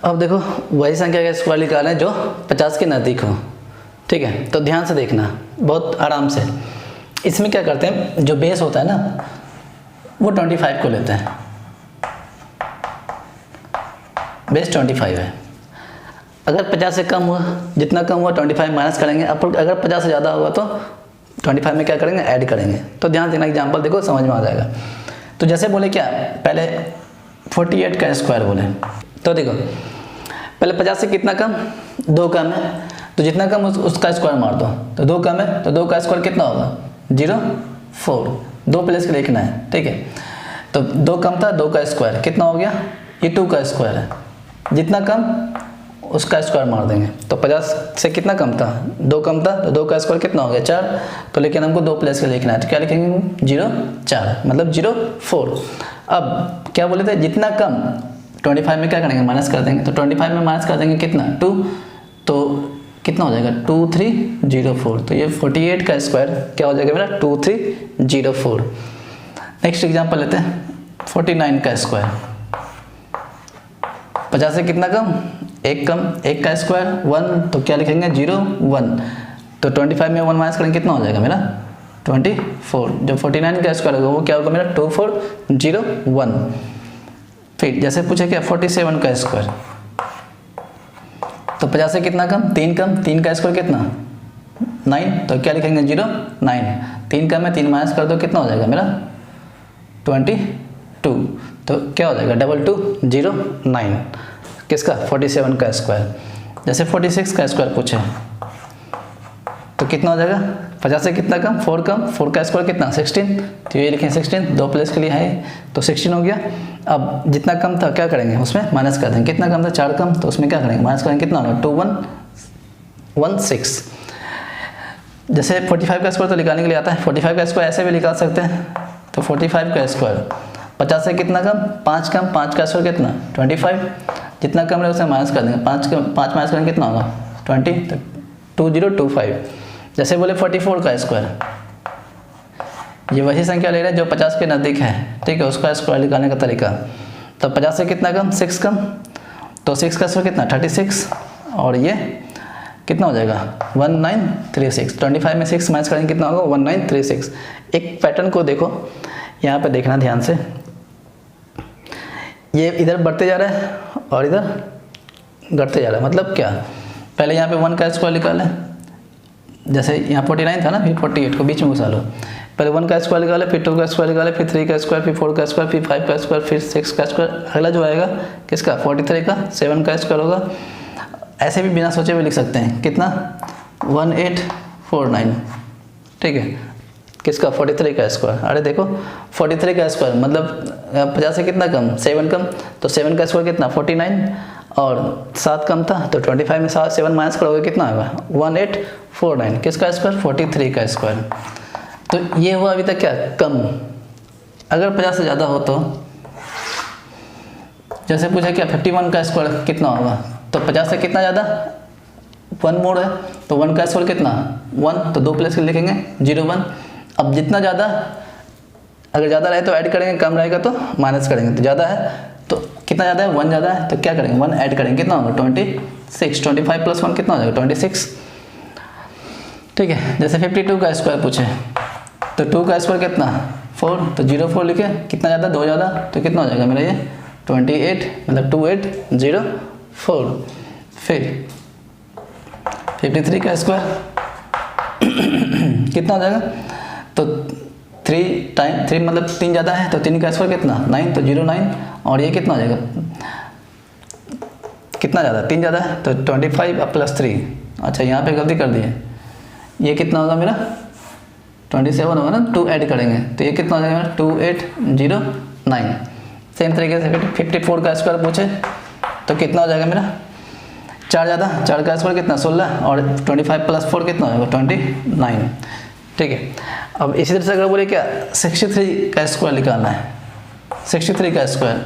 अब देखो वही संख्या का स्क्वायर निकालें जो 50 के नज़दीक हो, ठीक है। तो ध्यान से देखना, बहुत आराम से। इसमें क्या करते हैं, जो बेस होता है ना वो 25 को लेते हैं, बेस 25 है। अगर 50 से कम हुआ, जितना कम हुआ 25 माइनस करेंगे। अब अगर 50 से ज़्यादा होगा तो 25 में क्या करेंगे, ऐड करेंगे। तो ध्यान देना, एग्जाम्पल देखो समझ में आ जाएगा। तो जैसे बोले क्या, पहले 48 का स्क्वायर बोले, तो देखो पहले 50 से कितना कम, 2 कम है, तो जितना कम उसका स्क्वायर मार दो। तो 2 कम है तो 2 का स्क्वायर कितना होगा, 0 4, 2 प्लेस के लिखना है, ठीक है। तो 2 कम था, 2 का स्क्वायर कितना हो गया, ये 2 का स्क्वायर है, जितना कम उसका स्क्वायर मार देंगे। तो 50 से कितना कम था, 2 कम था, तो 2 का स्क्वायर कितना हो गया, 4। तो लेकिन हमको 2 प्लेस के लिखना है, तो क्या लिखेंगे, 0 4, मतलब 0 4। अब क्या बोले थे, जितना कम 25 में क्या करेंगे, माइनस कर देंगे। तो 25 में माइनस कर देंगे कितना, 2, तो कितना हो जाएगा, 2304। तो ये 48 का स्क्वायर क्या हो जाएगा मेरा, 2304। नेक्स्ट एग्जांपल लेते हैं, 49 का स्क्वायर। 50 से कितना कम, 1 कम, 1 का स्क्वायर 1, तो क्या लिखेंगे, 0 1। तो 25 में 1 माइनस करेंगे कितना हो जाएगा मेरा, 24। जो 49 का स्क्वायर होगा वो क्या होगा मेरा, 2401। फिर जैसे पूछे क्या, 47 का स्क्वायर। तो 50 से कितना कम, 3 कम, 3 का स्क्वायर कितना, 9, तो क्या लिखेंगे, 0 9। 3 कम है, 3 माइनस कर दो, कितना हो जाएगा मेरा, 22। तो क्या हो जाएगा, 2209, किसका, 47 का स्क्वायर। जैसे 46 का स्क्वायर पूछे तो कितना हो जाएगा, 50 से कितना कम, 4 कम, 4 का स्क्वायर कितना, 16, तो ये लिखें 16, 2 प्लेस के लिए है, तो 16 हो गया। अब जितना कम था क्या करेंगे, उसमें माइनस कर देंगे। कितना कम था, 4 कम, तो उसमें क्या करेंगे, माइनस करेंगे, कितना होगा, 2116। जैसे 45 का स्क्वायर तो निकालने के लिए आता है, 45 का स्क्वायर ऐसे भी निकाल सकते हैं। तो 45 का स्क्वायर, 50 से कितना कम, 5 कम, 5 का स्क्वायर कितना, 25, जितना कम है उसे माइनस कर देंगे। 5 माइनस करेंगे कितना होगा, 20, तो 2025। जैसे बोले 44 का स्क्वायर, ये वही संख्या ले रहे हैं जो 50 के नज़दीक है, ठीक है, उसका स्क्वायर निकालने का तरीका। तो 50 से कितना कम, 6 कम, तो 6 का स्क्वायर कितना, 36, और ये कितना हो जाएगा, 1936। 25 में 6 माइनस करेंगे कितना होगा, 1936। एक पैटर्न को देखो, यहाँ पे देखना ध्यान से, ये इधर बढ़ते जा रहा है और इधर घटते जा रहा है। मतलब क्या, पहले यहाँ पे 1 का स्क्वायर निकालें, जैसे यहाँ 49 था ना, फिर 48 को बीच में घुसा लो। पहले 1 का स्क्वायर निकाले, फिर 2 का स्क्वायर निकाले, फिर 3 का स्क्वायर, फिर 4 का स्क्वायर, फिर 5 का स्क्वायर, फिर 6 का स्क्वायर। अगला जो आएगा किसका, 43 का, 7 का स्क्वायर होगा। ऐसे भी बिना सोचे हुए लिख सकते हैं, कितना, 1849, ठीक है, किसका, 43 का स्क्वायर। अरे देखो 43 का स्क्वायर मतलब 50 से कितना कम, 7 कम, तो 7 का स्क्वायर कितना, 49, और 7 कम था, तो 25 में 7 माइनस करोगे कितना होगा, 1849, किसका स्क्वायर, 43 का स्क्वायर। तो ये हुआ अभी तक क्या, कम। अगर 50 से ज़्यादा हो तो जैसे पूछा क्या, 51 का स्क्वायर कितना होगा, तो 50 से कितना ज़्यादा, 1 मोड़ है, तो 1 का स्क्वायर कितना, 1, तो 2 प्लेस के लिखेंगे, 01। अब जितना ज़्यादा, अगर ज़्यादा रहे तो ऐड करेंगे, कम रहेगा तो माइनस करेंगे। तो ज़्यादा है तो कितना ज़्यादा है, 1 ज़्यादा है, तो क्या करेंगे, 1 ऐड करेंगे, कितना होगा, 26। 25 प्लस 1 कितना हो जाएगा, 26, ठीक है। जैसे 52 का स्क्वायर पूछे, तो 2 का स्क्वायर कितना, 4, तो 04 लिखे, कितना ज़्यादा, 2 ज़्यादा, तो कितना हो जाएगा मेरा ये 28, मतलब 2804। फिर 53 का स्क्वायर कितना हो जाएगा, तो 3 मतलब 3 ज़्यादा है, तो 3 का स्क्वायर कितना, 9, तो 09, और ये कितना हो जाएगा, कितना ज़्यादा, 3 ज़्यादा है, तो 25 प्लस 3। अच्छा यहाँ पे गलती कर दी है, ये कितना होगा मेरा 27 होगा ना, 2 ऐड करेंगे, तो ये कितना हो जाएगा मेरा 2809। सेम तरीके से 54 का स्क्वायर पूछे तो कितना हो जाएगा मेरा, 4 ज़्यादा, 4 का स्क्वायर कितना, 16, और 25 प्लस 4 कितना होगा, 29, ठीक है। अब इसी तरह से अगर बोले क्या 63 का स्क्वायर निकालना है, 63 का स्क्वायर,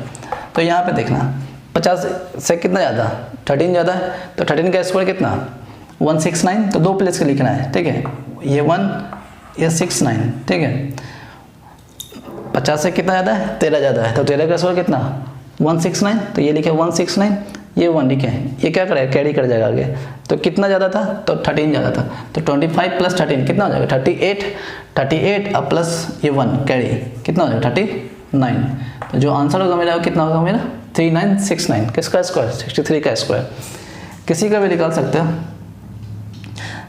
तो यहाँ पे देखना 50 से कितना ज़्यादा, 13 ज़्यादा है, तो 13 का स्क्वायर कितना, 169, तो 2 प्लेस के लिखना है, ठीक है, ये 1 ये 69, ठीक है। 50 से कितना ज़्यादा है, 13 ज़्यादा है, तो 13 का स्क्वायर कितना, 169, तो ये लिखे 169, ये 1 लिखे, ये क्या करेगा, कैरी कर जाएगा आगे। तो कितना ज़्यादा था, तो 13 ज़्यादा था। तो 25 प्लस 13 कितना हो जाएगा, 38। 38 अब प्लस ये 1 कैरी कितना हो जाएगा, 39। तो जो आंसर होगा मेरा कितना होगा मेरा 3969। किसका स्क्वायर, 63 का स्क्वायर। किसी का भी निकाल सकते हो,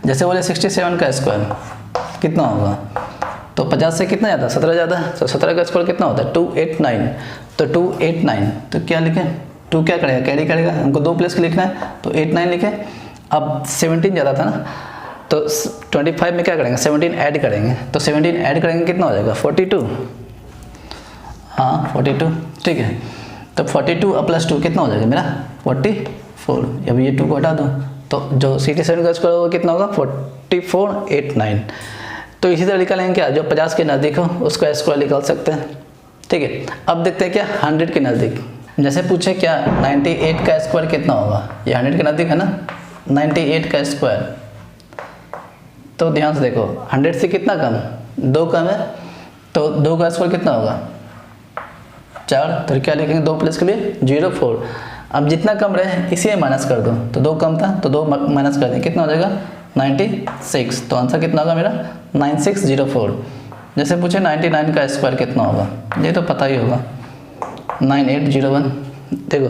जैसे बोले 67 का स्क्वायर कितना होगा, तो 50 से कितना ज़्यादा, 17 ज़्यादा। तो 17 का स्क्वायर कितना होता है 289। तो 289 तो क्या लिखें, 2 क्या करेगा, कैरी करेगा, हमको 2 प्लेस के लिखना है तो 89 लिखें। अब 17 ज़्यादा था ना, तो 25 में क्या करेंगे, 17 ऐड करेंगे। तो 17 ऐड करेंगे कितना हो जाएगा 42। हाँ 42 ठीक है। तो 42 अब प्लस 2 कितना हो जाएगा मेरा 44। अब ये 2 को हटा दो, तो जो 67 का स्क्वायर होगा कितना होगा 4489। तो इसी तरह निकालेंगे क्या, जो 50 के नज़दीक हो उसका स्क्वायर निकाल सकते हैं। ठीक है, अब देखते हैं क्या 100 के नज़दीक। जैसे पूछे क्या 98 का स्क्वायर कितना होगा, ये 100 के नज़दीक है ना, 98 का स्क्वायर। तो ध्यान से देखो 100 से कितना कम, 2 कम है, तो 2 का स्क्वायर कितना होगा 4। तो क्या लिखेंगे 2 प्लस के लिए 04। अब जितना कम रहे इसी में माइनस कर दो, तो 2 कम था तो 2 माइनस कर दें, कितना हो जाएगा 96। तो आंसर कितना होगा मेरा 9604। जैसे पूछे 99 का स्क्वायर कितना होगा, ये तो पता ही होगा 9801। देखो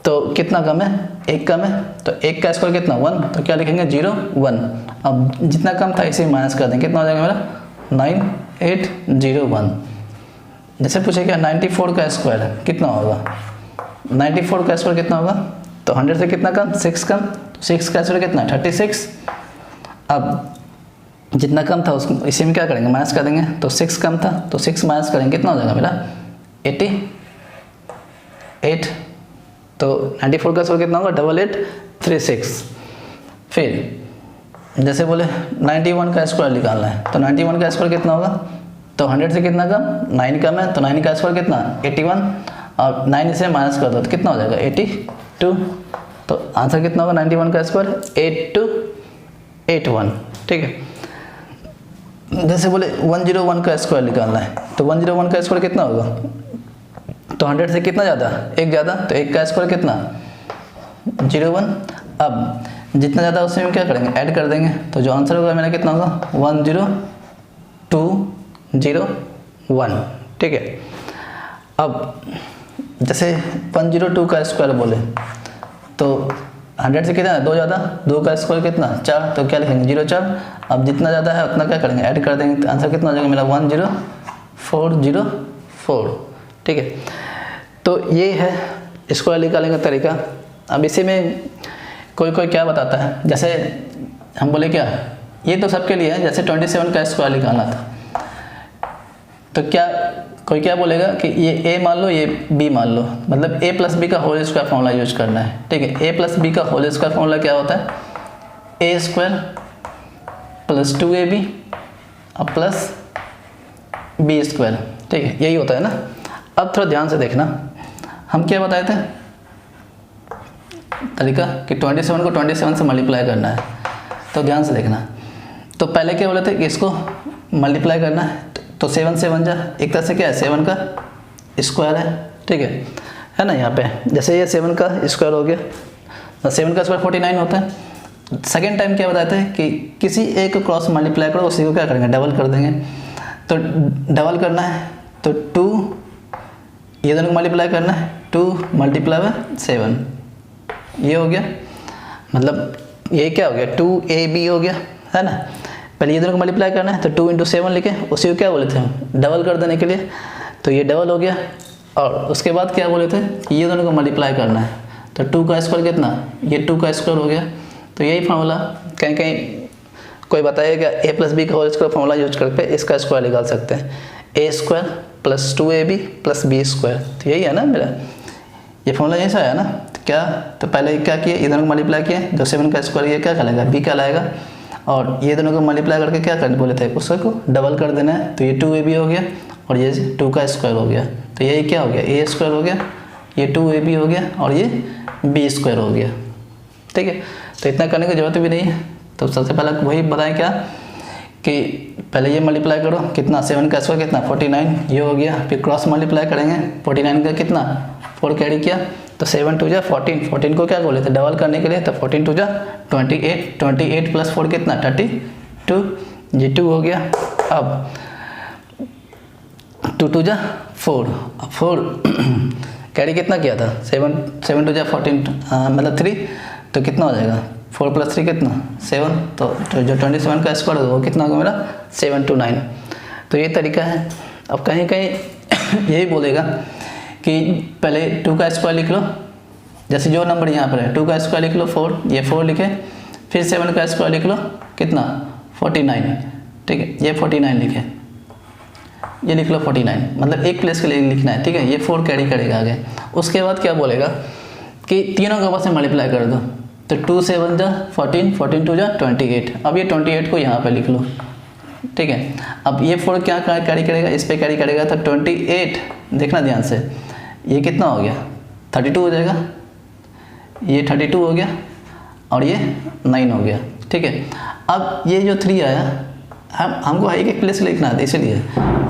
तो कितना कम है, 1 कम है, तो 1 का स्क्वायर कितना 1। तो क्या लिखेंगे 01। अब जितना कम था इसे माइनस कर दें, कितना हो जाएगा मेरा 9801। जैसे पूछे क्या 94 का स्क्वायर कितना होगा, 94 का स्क्वायर कितना होगा, तो 100 से कितना कम 6 कम, तो 6 का स्क्वायर कितना 36। अब जितना कम था उसको इसी में क्या करेंगे माइनस कर देंगे, तो 6 कम था तो 6 माइनस करेंगे, कितना हो जाएगा मेरा 88। तो 94 का स्क्वायर कितना होगा 8836। फिर जैसे बोले 91 का स्क्वायर निकालना है, तो 91 का स्क्वायर कितना होगा, तो 100 से कितना कम 9 कम है, तो 9 का स्क्वायर कितना 81। और 9 से माइनस कर दो तो कितना हो जाएगा 82। तो आंसर कितना होगा 91 का स्क्वायर 8281। ठीक है, जैसे बोले 101 का स्क्वायर निकालना है, तो 101 का स्क्वायर कितना होगा, तो 100 से कितना ज़्यादा 1 ज़्यादा, तो 1 का स्क्वायर कितना 01। अब जितना ज़्यादा उसी में क्या करेंगे ऐड कर देंगे, तो जो आंसर होगा मेरा कितना होगा 10201। ठीक है, अब जैसे 102 का स्क्वायर बोले तो 100 से कितना 2 ज़्यादा, 2 का स्क्वायर कितना 4, तो क्या लिखेंगे 04। अब जितना ज़्यादा है उतना क्या करेंगे ऐड कर देंगे, तो आंसर कितना हो जाएगा मेरा 10404। ठीक है, तो ये है स्क्वायर निकालने का तरीका। अब इसी में कोई क्या बताता है, जैसे हम बोले क्या ये तो सबके लिए है, जैसे 27 का स्क्वायर निकालना था, तो क्या कोई क्या बोलेगा कि ये a मान लो ये b मान लो, मतलब a प्लस बी का होल स्क्वायर फॉर्मूला यूज करना है। ठीक है, a प्लस बी का होल स्क्वायर फॉर्मूला क्या होता है a स्क्वायर प्लस 2ab और प्लस b स्क्वायर। ठीक है, यही होता है ना। अब थोड़ा ध्यान से देखना, हम क्या बताए थे तरीका कि 27 को 27 से मल्टीप्लाई करना है, तो ध्यान से देखना। तो पहले क्या बोले थे कि इसको मल्टीप्लाई करना है, तो 7 से 1 जा, एक तरह से क्या है 7 का स्क्वायर है। ठीक है ना, यहाँ पे जैसे ये 7 का स्क्वायर हो गया, तो 7 का स्क्वायर 49 होता है। सेकेंड टाइम क्या बताते हैं कि किसी एक को क्रॉस मल्टीप्लाई करो, उसी को क्या करेंगे डबल कर देंगे। तो डबल करना है तो 2 ये दोनों को मल्टीप्लाई करना है, 2 मल्टीप्लाई बाय 7 ये हो गया, मतलब ये क्या हो गया 2ab हो गया, है ना। पहले ये दोनों को मल्टीप्लाई करना है, तो 2 × 7 लिखे, उसी को क्या बोले थे हम डबल कर देने के लिए, तो ये डबल हो गया। और उसके बाद क्या बोले थे कि ये दोनों को मल्टीप्लाई करना है, तो 2 का स्क्वायर कितना, ये 2 का स्क्वायर हो गया। तो यही फार्मूला कहीं कहीं कोई बताएगा a प्लस बी का होल स्क्वायर फार्मूला यूज करके इसका स्क्वायर निकाल सकते हैं, a square plus 2ab plus b square. तो यही है ना मेरा, ये फॉर्मूला ऐसा है ना। तो क्या, तो पहले क्या किए ये दोनों को मल्टीप्लाई किए, जो 7 का स्क्वायर ये क्या कहलाएगा b कहलाएगा, और ये दोनों को मल्टीप्लाई करके क्या करने बोले थे उसको डबल कर देना है, तो ये 2ab हो गया और ये 2 का स्क्वायर हो गया। तो ये क्या हो गया a स्क्वायर हो गया, ये 2ab हो गया और ये b स्क्वायर हो गया। ठीक है, तो इतना करने की जरूरत भी नहीं है। तो सबसे पहले वही बताएं क्या कि पहले ये मल्टीप्लाई करो, कितना 7 का स्क्वायर कितना 49 ये हो गया, फिर क्रॉस मल्टीप्लाई करेंगे 49 का कितना 4 कैरी किया, तो 7 टू जा 14, 14 को क्या बोले थे डबल करने के लिए, तो 14 टू जा 28, 28 प्लस 4 कितना 32, ये 2 हो गया। अब 2 टू जा 4, अब 4 कैरी कितना किया था 7 टू जा 14 मतलब 3, तो कितना हो जाएगा 4 प्लस 3 कितना 7, तो जो 27 का स्क्वायर होगा वो कितना होगा मेरा 729। तो ये तरीका है। अब कहीं कहीं यही बोलेगा कि पहले 2 का स्क्वायर लिख लो, जैसे जो नंबर यहाँ पर है 2 का स्क्वायर लिख लो 4, ये 4 लिखे, फिर 7 का स्क्वायर लिख लो कितना 49, ठीक है, ये 49 लिखे, ये लिख लो 49, मतलब एक प्लेस के लिए लिखना है, ठीक है। ये 4 कैरी करेगा आगे। उसके बाद क्या बोलेगा कि तीनों को आपस में मल्टीप्लाई कर दो, तो 2 7 जा 14, 14 2 जा 28। अब ये 28 को यहाँ पे लिख लो, ठीक है। अब ये 4 क्या कैरी करेगा, इस पे कैरी करेगा, तो 28 देखना ध्यान से, ये कितना हो गया 32 हो जाएगा, ये 32 हो गया और ये 9 हो गया, ठीक है। अब ये जो 3 आया हमको एक एक प्लेस लिखना है, इसलिए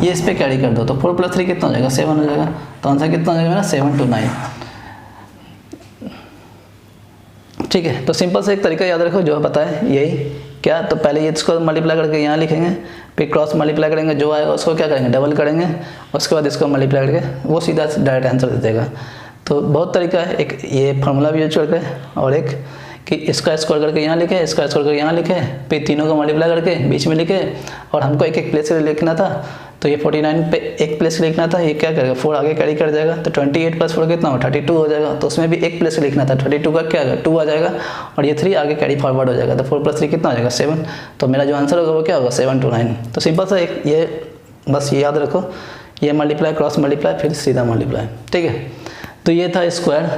ये इस पे कैरी कर दो, तो 4 प्लस 3 कितना हो जाएगा 7 हो जाएगा। तो आंसर कितना हो जाएगा मेरा 7 to 9, ठीक है। तो सिंपल से एक तरीका याद रखो जो पता है यही क्या, तो पहले ये इसको मल्टीप्लाई करके यहाँ लिखेंगे, फिर क्रॉस मल्टीप्लाई करेंगे, जो आएगा उसको क्या करेंगे डबल करेंगे, उसके बाद इसको मल्टीप्लाई करके वो सीधा डायरेक्ट आंसर दे देगा। तो बहुत तरीका है, एक ये फार्मूला भी यूज करके, और एक कि इसका स्क्वायर करके यहाँ लिखे, इसका स्क्वायर करके यहाँ लिखे, फिर तीनों को मल्टीप्लाई करके बीच में लिखे, और हमको एक एक प्लेस से लिखना था, तो ये 49 पे एक प्लेस लिखना था, ये क्या करेगा 4 आगे कैरी कर जाएगा, तो 28 प्लस 4 कितना हो 32 हो जाएगा, तो उसमें भी एक प्लेस लिखना था, 32 का क्या आएगा 2 आ जाएगा, और ये 3 आगे कैरी फॉरवर्ड हो जाएगा, तो 4 प्लस 3 कितना हो जाएगा 7। तो मेरा जो आंसर होगा वो क्या होगा 7 to 9। तो सिंपल सा एक ये बस ये याद रखो, ये मल्टीप्लाई क्रॉस मल्टीप्लाई फिर सीधा मल्टीप्लाई, ठीक है। तो ये था स्क्वायर,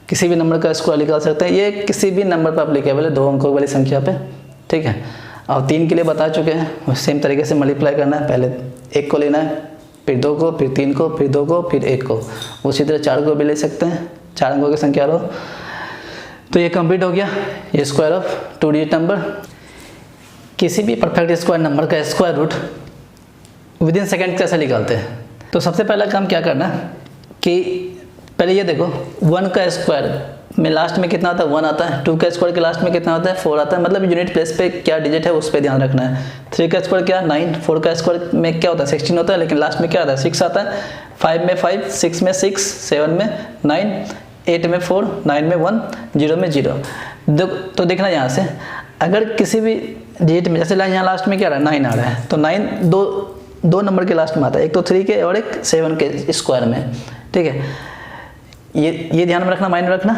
किसी भी नंबर का स्क्वायर निकाल सकते हैं, ये किसी भी नंबर पर एप्लीकेबल है 2 अंकों वाली संख्या पे, ठीक है। और 3 के लिए बता चुके हैं, सेम तरीके से मल्टीप्लाई करना है, पहले 1 को लेना है, फिर 2 को, फिर 3 को, फिर 2 को, फिर 1 को, उसी तरह 4 को भी ले सकते हैं, 4 अंकों की संख्या लो। तो ये कंप्लीट हो गया, ये स्क्वायर ऑफ 2 डिजिट नंबर। किसी भी परफेक्ट स्क्वायर नंबर का स्क्वायर रूट विदिन सेकेंड कैसे निकालते हैं। तो सबसे पहला काम क्या करना कि पहले ये देखो 1 का स्क्वायर में लास्ट में कितना आता है 1 आता है, 2 का स्क्वायर के लास्ट में कितना आता है 4 आता है, मतलब यूनिट प्लेस पे क्या डिजिट है उस पर ध्यान रखना है। 3 का स्क्वायर क्या 9, 4 का स्क्वायर में क्या होता है 16 होता है, लेकिन लास्ट में क्या आता है 6 आता है, 5 में 5, 6 में 6, 7 में 9, 8 में 4, 9 में 1, 0 में 0। तो देखना यहाँ से अगर किसी भी डिजिट में जैसे यहाँ लास्ट में क्या आ रहा है 9 आ रहा है, तो 9 दो नंबर के लास्ट में आता है, एक तो 3 के और एक 7 के स्क्वायर में, ठीक है। ये ध्यान में रखना, माइंड में रखना,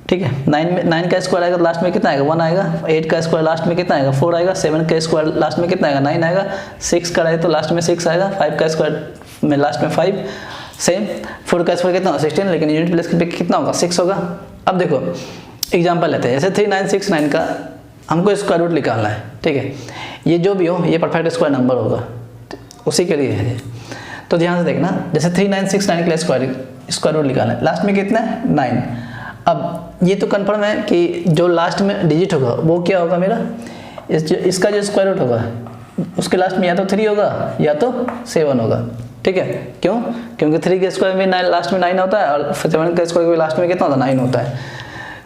ठीक है। 9 का स्क्वायर आएगा तो लास्ट में कितना आएगा 1 आएगा, 8 का स्क्वायर लास्ट में कितना आएगा 4 आएगा, 7 का स्क्वायर लास्ट में कितना आएगा 9 आएगा, 6 का आएगा तो लास्ट में 6 आएगा, 5 का स्क्वायर में लास्ट में 5 सेम, 4 का स्क्वायर कितना होगा 16, लेकिन यूनिट प्लेस पे कितना होगा 6 होगा। अब देखो एग्जाम्पल लेते हैं, जैसे 3969 का हमको स्क्वायर रूट निकालना है, ठीक है। ये जो भी हो ये परफेक्ट स्क्वायर नंबर होगा, उसी के लिए है। तो ध्यान से देखना, जैसे 3969 का स्क्वायर रूट निकालना है, लास्ट में कितना है 9। अब ये तो कंफर्म है कि जो लास्ट में डिजिट होगा वो क्या होगा मेरा, इसका जो स्क्वायर रूट होगा उसके लास्ट में या तो 3 होगा या तो 7 होगा, ठीक है। क्यों? क्योंकि 3 के स्क्वायर में लास्ट में 9 होता है और 7 के स्क्वायर में लास्ट में कितना होता है 9 होता है।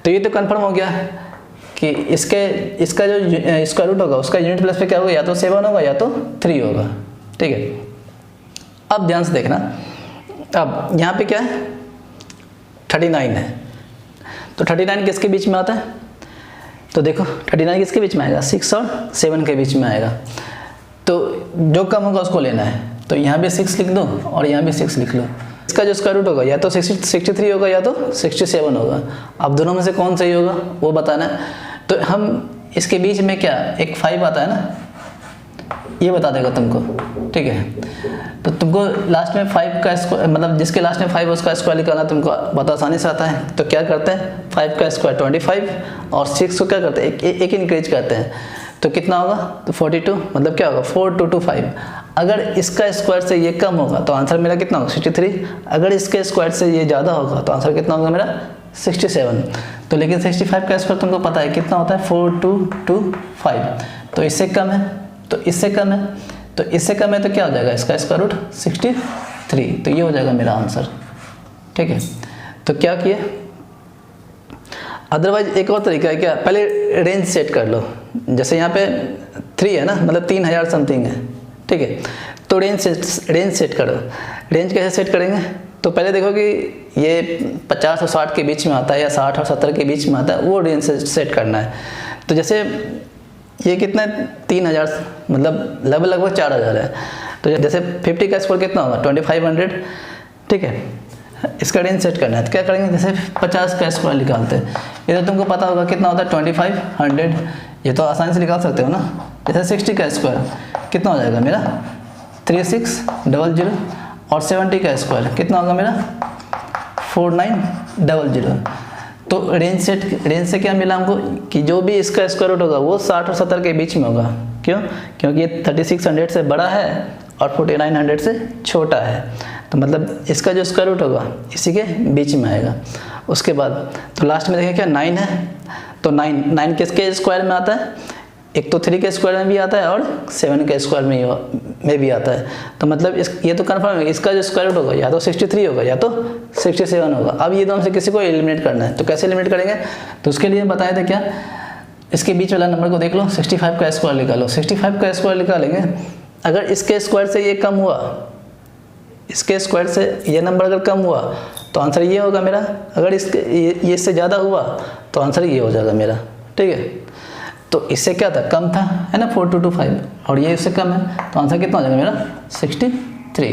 तो ये तो कंफर्म हो गया कि इसका जो स्क्वायर रूट होगा उसका यूनिट प्लेस पे क्या होगा, या तो 7 होगा या तो 3 होगा, ठीक है। अब ध्यान से देखना, अब यहाँ पे क्या है 39 है, तो 39 किसके बीच में आता है, तो देखो 39 किसके बीच में आएगा 6 और 7 के बीच में आएगा, तो जो कम होगा उसको लेना है। तो यहाँ भी 6 लिख दो और यहाँ भी 6 लिख लो। इसका जो स्क्वायर रूट होगा या तो 63 होगा या तो 67 होगा, अब दोनों में से कौन सही होगा वो बताना है। तो हम इसके बीच में क्या एक 5 आता है ना, ये बता देगा तुमको, ठीक है। तो तुमको लास्ट में 5 का स्क्वायर, मतलब जिसके लास्ट में 5 उसका स्क्वायर निकालना तुमको बहुत आसानी से आता है। तो क्या करते हैं 5 का स्क्वायर 25 और 6 को क्या करते हैं एक इंक्रीज करते हैं, तो कितना होगा तो 42, मतलब क्या होगा 4225। अगर इसका स्क्वायर से ये कम होगा तो आंसर मेरा कितना होगा 63, अगर इसके स्क्वायर से ये ज़्यादा होगा तो आंसर कितना होगा मेरा 67। तो लेकिन 65 का स्क्वायर तुमको पता है कितना होता है 4225, तो इससे कम है, तो इससे कम है, तो इससे कम है, तो क्या हो जाएगा इसका स्क्वायर रूट 63, तो ये हो जाएगा मेरा आंसर, ठीक है। तो क्या किए, अदरवाइज एक और तरीका है क्या, पहले रेंज सेट कर लो। जैसे यहाँ पे 3 है ना, मतलब 3000 समथिंग है, ठीक है। तो रेंज सेट करो। रेंज कैसे सेट करेंगे, तो पहले देखो कि ये 50 और 60 के बीच में आता है या 60 और 70 के बीच में आता है, वो रेंज सेट करना है। तो जैसे ये कितना है, 3000, मतलब लगभग 4000 है। तो जैसे 50 का स्क्वायर कितना होगा, 2500, ठीक है। इसका रेंज सेट करना है तो क्या करेंगे, जैसे 50 का स्क्वायर निकालते हैं, ये तो तुमको पता होगा कितना होता है 2500, ये तो आसानी से निकाल सकते हो ना। जैसे 60 का स्क्वायर कितना हो जाएगा मेरा 3600, और 70 का स्क्वायर कितना होगा मेरा 4900। तो रेंज से क्या मिला हमको कि जो भी इसका स्क्वायर रूट होगा वो 60 और 70 के बीच में होगा। क्यों, क्योंकि ये 3600 से बड़ा है और 4900 से छोटा है, तो मतलब इसका जो स्क्वायर रूट होगा इसी के बीच में आएगा। उसके बाद तो लास्ट में देखें क्या 9 है, तो 9 किसके स्क्वायर में आता है, एक तो 3 के स्क्वायर में भी आता है और 7 के स्क्वायर में भी आता है। तो मतलब ये तो कन्फर्म है इसका जो स्क्वायर रूट होगा या तो 63 होगा या तो 67 होगा। अब ये दोनों से किसी को एलिमिनेट करना है, तो कैसे एलिमिनेट करेंगे, तो उसके लिए बताए थे क्या, इसके बीच वाला नंबर को देख लो, 65 का स्क्वायर निकालो। 65 का स्क्वायर निकालेंगे, अगर इसके स्क्वायर से ये कम हुआ, इसके स्क्वायर से ये नंबर अगर कम हुआ तो आंसर ये होगा मेरा, अगर ये इससे ज़्यादा हुआ तो आंसर ये हो जाएगा मेरा, ठीक है। तो इससे क्या था, कम था, है ना 4225, और ये इससे कम है, तो आंसर कितना हो जाएगा मेरा 63।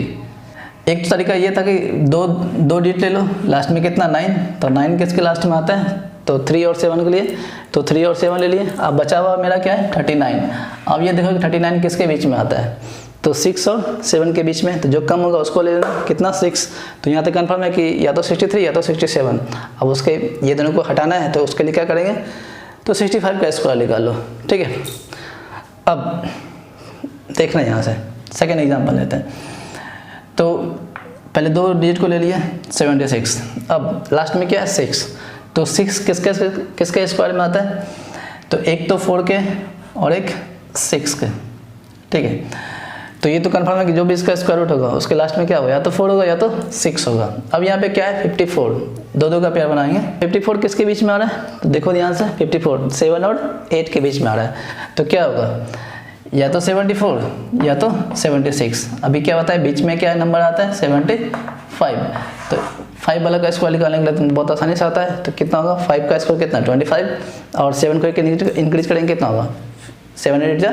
एक तो तरीका ये था कि दो डिजिट ले लो, लास्ट में कितना 9, तो 9 किसके लास्ट में आता है, तो 3 और 7 के लिए, तो 3 और 7 ले लिए। अब बचा हुआ मेरा क्या है 39। अब ये देखो कि 39 किसके बीच में आता है, तो 6 और 7 के बीच में, तो जो कम होगा उसको ले लेना, कितना 6। तो यहाँ तक कन्फर्म है कि या तो 63 या तो 67। अब उसके ये दोनों को हटाना है, तो उसके लिए क्या करेंगे, तो 65 का स्क्वायर निकाल लो, ठीक है। अब देखना यहाँ से सेकेंड एग्जाम्पल लेते हैं। तो पहले 2 डिजिट को ले लिया 76, अब लास्ट में क्या है 6, तो 6 किसके स्क्वायर में आता है, तो एक तो 4 के और एक 6 के, ठीक है। तो ये तो कंफर्म है कि जो भी इसका स्क्वायर रूट होगा उसके लास्ट में क्या होगा, या तो 4 होगा या तो 6 होगा। अब यहाँ पे क्या है 54, दो का पेयर बनाएंगे। 54 किसके बीच में आ रहा है, तो देखो ध्यान से, 54 7 और 8 के बीच में आ रहा है, तो क्या होगा, या तो 74 या तो 76। अभी क्या होता है, बीच में क्या नंबर आता है 75, तो 5 वाला का स्क्वायर निकालने के लिए तो बहुत आसानी से आता है। तो कितना होगा, 5 का स्क्वायर कितना 25, और 7 को इंक्रीज करेंगे कितना होगा, 7 8 जा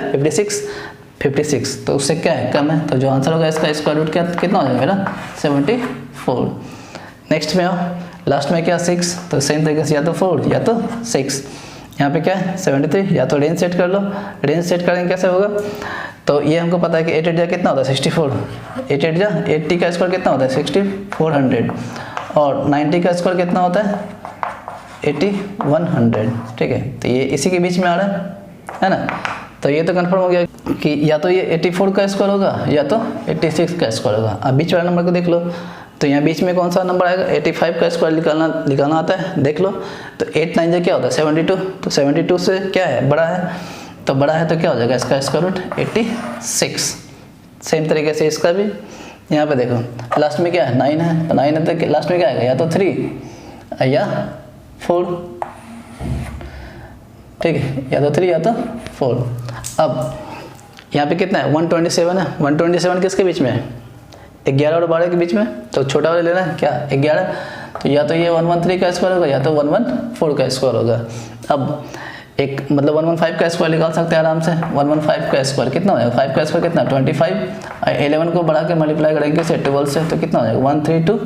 56, तो उससे क्या है कम है, तो जो आंसर होगा इसका स्क्वायर रूट कितना हो जाएगा मेरा 74। नेक्स्ट में आओ, लास्ट में क्या 6, तो सेम तरीके से या तो 4 या तो 6। यहाँ पे क्या है 73, या तो रेंज सेट कर लो। रेंज सेट करेंगे कैसे होगा, तो ये हमको पता है कि 8 8 जा कितना होता है 64, 8 8 जा 80 का स्क्वायर कितना होता है 6400, और 90 का स्क्वायर कितना होता है 8100, ठीक है। तो ये इसी के बीच में आ रहा है ना। तो ये तो कंफर्म हो गया कि या तो ये 84 का स्क्वायर होगा या तो 86 का स्क्वायर होगा। अब बीच वाले नंबर को देख लो, तो यहाँ बीच में कौन सा नंबर आएगा, 85 का स्क्वायर निकालना आता है, देख लो। तो 8 9 जा क्या होता है 72, तो 72 से क्या है बड़ा है, तो बड़ा है तो क्या हो जाएगा इसका स्क्वायर रूट 86। सेम तरीके से इसका भी यहाँ पे देखो, लास्ट में क्या है 9 है, तो 9 है तो लास्ट में क्या आएगा, या तो 3 या 4, ठीक है, या तो 3 या तो 4। अब यहाँ पे कितना है 127 है, 127 किसके बीच में है, 11 और 12 के बीच में, तो छोटा वाला लेना है क्या 11, तो या तो ये 113 का स्क्वायर होगा या तो 114 का स्क्वायर होगा। अब एक मतलब 115 का स्क्वायर निकाल सकते हैं आराम से। 115 का स्क्वायर कितना हो जाएगा, 5 का स्क्वायर कितना 25, 11 को बढ़ा के मल्टीप्लाई करेंगे से 12 से, तो कितना हो जाएगा 132,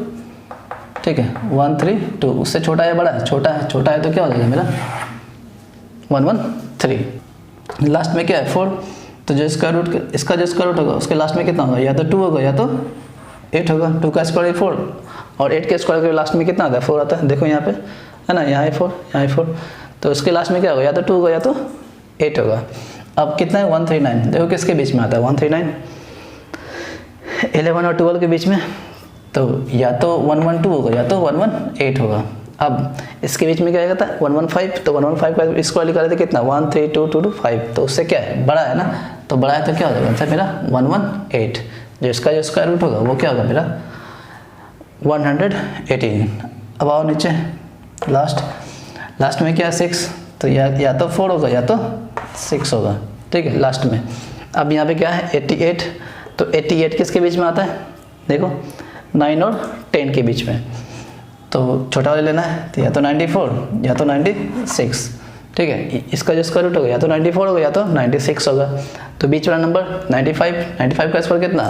ठीक है 132। उससे छोटा है बड़ा है, छोटा है तो क्या हो जाएगा मेरा 113। लास्ट में क्या है 4, तो जो इसका जो स्क्वायर रूट होगा उसके लास्ट में कितना होगा, या तो 2 होगा या तो 8 होगा। 2 का स्क्वायर 4, और 8 के स्क्वायर के लास्ट में कितना आता है 4 आता है, देखो यहाँ पे है ना, यहाँ है 4 यहाँ है 4, तो उसके लास्ट में क्या होगा, या तो 2 होगा या तो 8 होगा। अब कितना है 139, देखो किसके बीच में आता है 139, 11 और 12 के बीच में, तो या तो 112 होगा या तो 118 होगा। अब इसके बीच में क्या आएगा था 115, तो 115 का स्क्वायर निकाले थे कितना 13225, तो उससे क्या है बड़ा है ना, तो बड़ा है तो क्या हो जाएगा आंसर मेरा 118। जो इसका जो स्क्वायर रूट होगा वो क्या होगा मेरा 118। अब आओ नीचे, लास्ट में क्या है 6, तो या तो 4 होगा या तो 6 होगा, ठीक है लास्ट में। अब यहाँ पे क्या है 88, तो 88 किसके बीच में आता है, देखो 9 और 10 के बीच में, तो छोटा वाला लेना है, तो या तो 94 या तो 96, ठीक है। इसका जो स्क्वायर रूट होगा या तो 94 होगा या तो 96 होगा, तो बीच वाला नंबर 95 का स्क्वायर कितना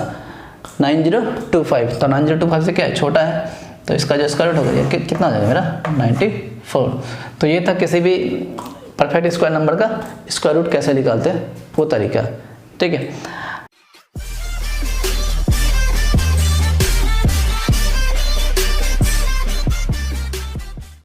9025, तो 9025 से क्या है छोटा है, तो इसका जो स्क्वायर रूट होगा ये कितना आ जाएगा मेरा 94। तो ये था किसी भी परफेक्ट स्क्वायर नंबर का स्क्वायर रूट कैसे निकालते हैं वो तरीका, ठीक है।